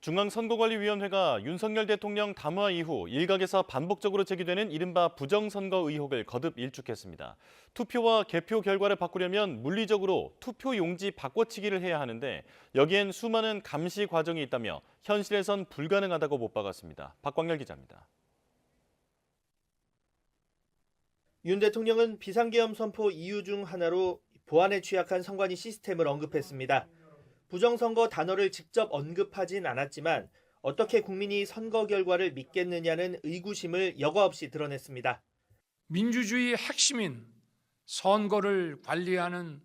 중앙선거관리위원회가 윤석열 대통령 담화 이후 일각에서 반복적으로 제기되는 이른바 부정선거 의혹을 거듭 일축했습니다. 투표와 개표 결과를 바꾸려면 물리적으로 투표용지 바꿔치기를 해야 하는데 여기엔 수많은 감시 과정이 있다며 현실에선 불가능하다고 못 박았습니다. 박광열 기자입니다. 윤 대통령은 비상계엄 선포 이유 중 하나로 보안에 취약한 선관위 시스템을 언급했습니다. 부정선거 단어를 직접 언급하진 않았지만 어떻게 국민이 선거 결과를 믿겠느냐는 의구심을 여과 없이 드러냈습니다. 민주주의의 핵심인 선거를 관리하는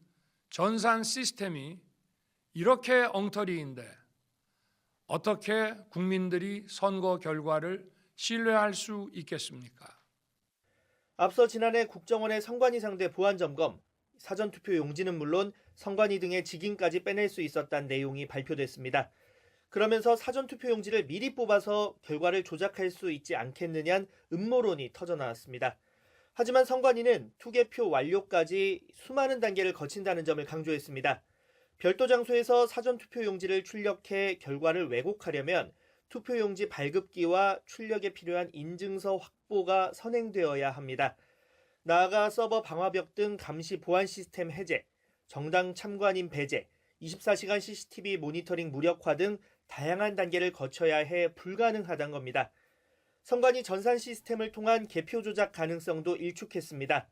전산 시스템이 이렇게 엉터리인데 어떻게 국민들이 선거 결과를 신뢰할 수 있겠습니까? 앞서 지난해 국정원의 선관위 상대 보안 점검, 사전투표 용지는 물론 선관위 등의 직인까지 빼낼 수 있었다는 내용이 발표됐습니다. 그러면서 사전투표 용지를 미리 뽑아서 결과를 조작할 수 있지 않겠느냐는 음모론이 터져나왔습니다. 하지만 선관위는 투개표 완료까지 수많은 단계를 거친다는 점을 강조했습니다. 별도 장소에서 사전투표 용지를 출력해 결과를 왜곡하려면 투표용지 발급기와 출력에 필요한 인증서 확보가 선행되어야 합니다. 나아가 서버 방화벽 등 감시 보안 시스템 해제, 정당 참관인 배제, 24시간 CCTV 모니터링 무력화 등 다양한 단계를 거쳐야 해 불가능하다는 겁니다. 선관위 전산 시스템을 통한 개표 조작 가능성도 일축했습니다.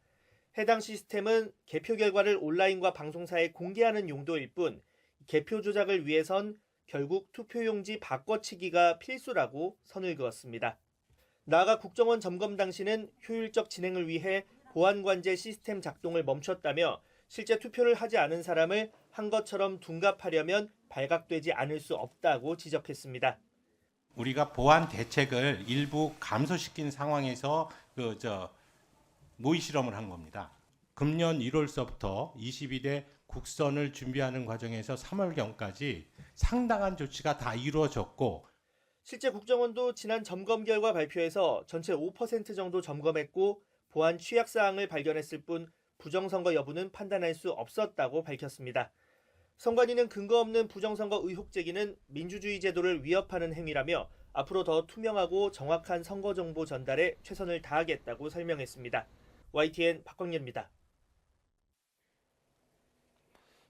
해당 시스템은 개표 결과를 온라인과 방송사에 공개하는 용도일 뿐 개표 조작을 위해선 결국 투표용지 바꿔치기가 필수라고 선을 그었습니다. 나아가 국정원 점검 당시는 효율적 진행을 위해 보안관제 시스템 작동을 멈췄다며 실제 투표를 하지 않은 사람을 한 것처럼 둔갑하려면 발각되지 않을 수 없다고 지적했습니다. 우리가 보안 대책을 일부 감소시킨 상황에서 모의 실험을 한 겁니다. 금년 1월서부터 22대 국선을 준비하는 과정에서 3월경까지 상당한 조치가 다 이루어졌고 실제 국정원도 지난 점검 결과 발표에서 전체 5% 정도 점검했고 보안 취약사항을 발견했을 뿐 부정선거 여부는 판단할 수 없었다고 밝혔습니다. 선관위는 근거 없는 부정선거 의혹 제기는 민주주의 제도를 위협하는 행위라며 앞으로 더 투명하고 정확한 선거 정보 전달에 최선을 다하겠다고 설명했습니다. YTN 박광렬입니다.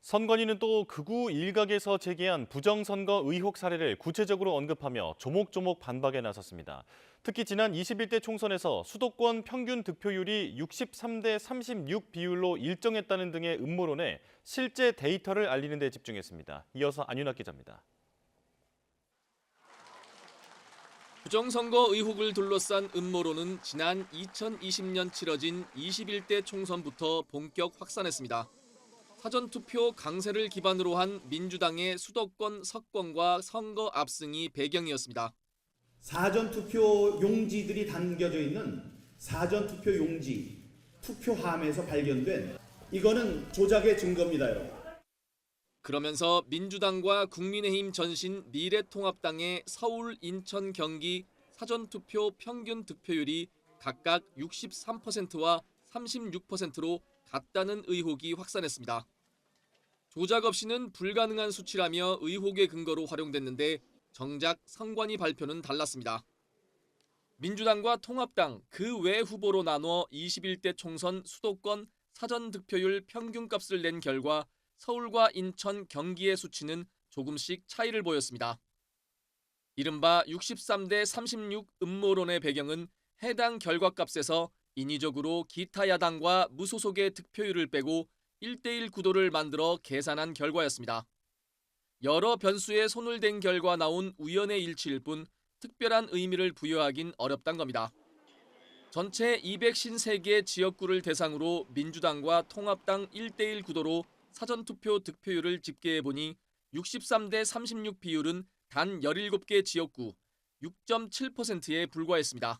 선관위는 또 극우 일각에서 제기한 부정선거 의혹 사례를 구체적으로 언급하며 조목조목 반박에 나섰습니다. 특히 지난 21대 총선에서 수도권 평균 득표율이 63대 36 비율로 일정했다는 등의 음모론에 실제 데이터를 알리는 데 집중했습니다. 이어서 안윤학 기자입니다. 부정선거 의혹을 둘러싼 음모론은 지난 2020년 치러진 21대 총선부터 본격 확산했습니다. 사전투표 강세를 기반으로 한 민주당의 수도권 석권과 선거 압승이 배경이었습니다. 사전투표 용지들이 담겨져 있는 사전투표 용지 투표함에서 발견된 이거는 조작의 증거입니다, 여러분. 그러면서 민주당과 국민의힘 전신 미래통합당의 서울, 인천, 경기 사전투표 평균 득표율이 각각 63%와 36%로 같다는 의혹이 확산했습니다. 조작 없이는 불가능한 수치라며 의혹의 근거로 활용됐는데 정작 선관위 발표는 달랐습니다. 민주당과 통합당 그 외 후보로 나눠 21대 총선 수도권 사전득표율 평균값을 낸 결과 서울과 인천, 경기의 수치는 조금씩 차이를 보였습니다. 이른바 63대 36 음모론의 배경은 해당 결과값에서 인위적으로 기타 야당과 무소속의 득표율을 빼고 1대1 구도를 만들어 계산한 결과였습니다. 여러 변수에 손을 댄 결과 나온 우연의 일치일 뿐 특별한 의미를 부여하긴 어렵단 겁니다. 전체 253개 지역구를 대상으로 민주당과 통합당 1대1 구도로 사전투표 득표율을 집계해보니 63대 36 비율은 단 17개 지역구 6.7%에 불과했습니다.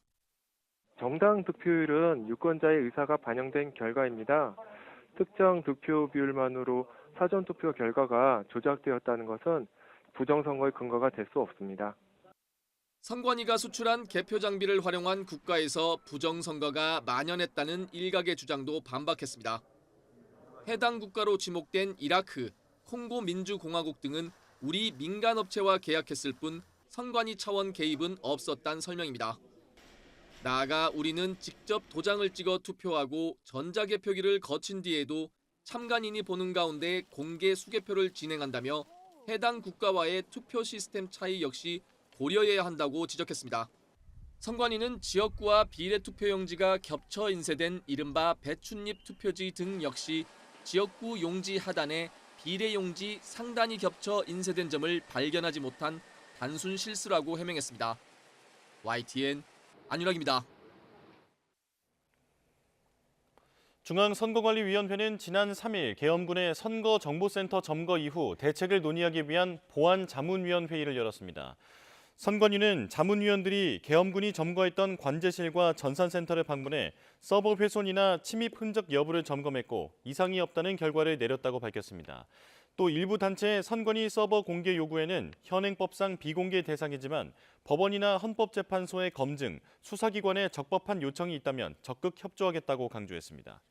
정당 득표율은 유권자의 의사가 반영된 결과입니다. 특정 득표 비율만으로 사전투표 결과가 조작되었다는 것은 부정선거의 근거가 될 수 없습니다. 선관위가 수출한 개표 장비를 활용한 국가에서 부정선거가 만연했다는 일각의 주장도 반박했습니다. 해당 국가로 지목된 이라크, 콩고 민주공화국 등은 우리 민간업체와 계약했을 뿐 선관위 차원 개입은 없었다는 설명입니다. 나아가 우리는 직접 도장을 찍어 투표하고 전자개표기를 거친 뒤에도 참관인이 보는 가운데 공개 수개표를 진행한다며 해당 국가와의 투표 시스템 차이 역시 고려해야 한다고 지적했습니다. 선관위는 지역구와 비례투표용지가 겹쳐 인쇄된 이른바 배춧잎 투표지 등 역시 지역구 용지 하단에 비례용지 상단이 겹쳐 인쇄된 점을 발견하지 못한 단순 실수라고 해명했습니다. YTN 안윤학입니다. 중앙선거관리위원회는 지난 3일 계엄군의 선거정보센터 점거 이후 대책을 논의하기 위한 보안자문위원회의를 열었습니다. 선관위는 자문위원들이 계엄군이 점거했던 관제실과 전산센터를 방문해 서버 훼손이나 침입 흔적 여부를 점검했고 이상이 없다는 결과를 내렸다고 밝혔습니다. 또 일부 단체의 선관위 서버 공개 요구에는 현행법상 비공개 대상이지만 법원이나 헌법재판소의 검증, 수사기관의 적법한 요청이 있다면 적극 협조하겠다고 강조했습니다.